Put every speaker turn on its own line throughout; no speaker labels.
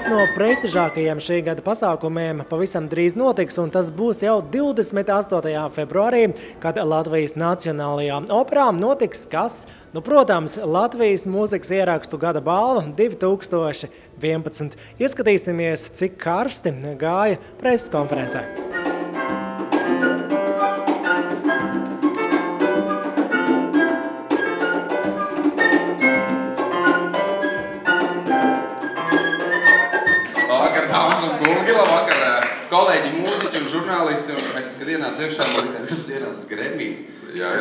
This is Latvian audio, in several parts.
Viens no prestižākajiem šī gada pasākumiem pavisam drīz notiks, un tas būs jau 28. februārī, kad Latvijas Nacionālajā operā notiks kas? Nu, protams, Latvijas mūzikas ierakstu gada balva 2011. Ieskatīsimies, cik karsti gāja preses konferencē.
Dāmas un kungi, labvakar, kolēģi, mūziķi un žurnālisti, un es, kad ienācu iekšā, man likās, ka tas ienāca Grammy.
Jā.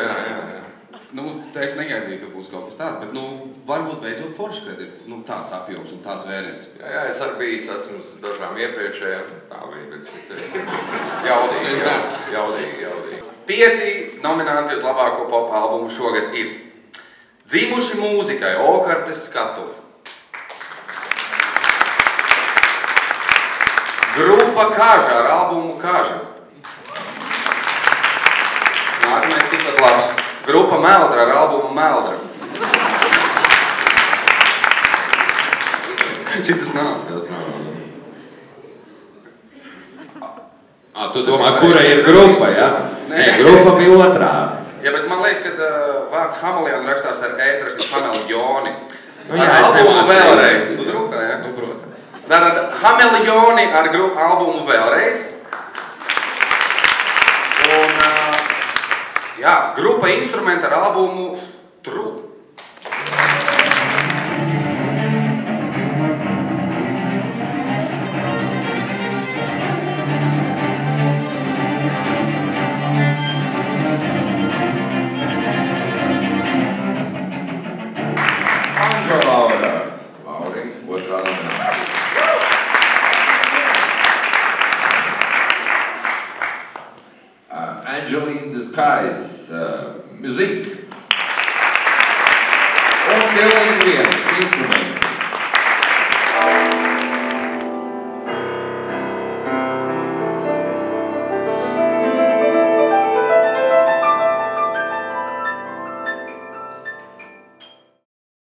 Nu, te es negaidīju, ka būs kaut kas tāds, bet, nu, varbūt beidzot forši, kad ir, nu, tāds apjoms un tāds vēriens.
Jā, es arī bijis, esmu dažām iepriekšējām, tā bija, bet šeit jaudīgi. 5 nominanti uz labāko pop albumu šogad ir Dzimuši mūzikai, Okartes skatu. Grupa Kaža ar albumu Kaža. Nākamais tikpat labs. Grupa Meldra ar albumu Meldra. Šitas nav.
Tu domā, kura ir grupa, ja? Nē, grupa bija otrā.
Jā, bet man liekas, ka vārds Hameleon rakstās ar E, rakstās Hameleoni.
Nu jā,
ar
es
albumu
nemācīju.
Vēlreiz. Tu drukā, jā?
Nu, protams.
Tātad Hameleoni ar albumu Vēlreiz. Un, jā, grupa Instrumenti ar albumu True.
Andžo Laura. Lauri, otrā nominēta. Angel in the Skies, Music. Un Dylan Viens, Instrumenti.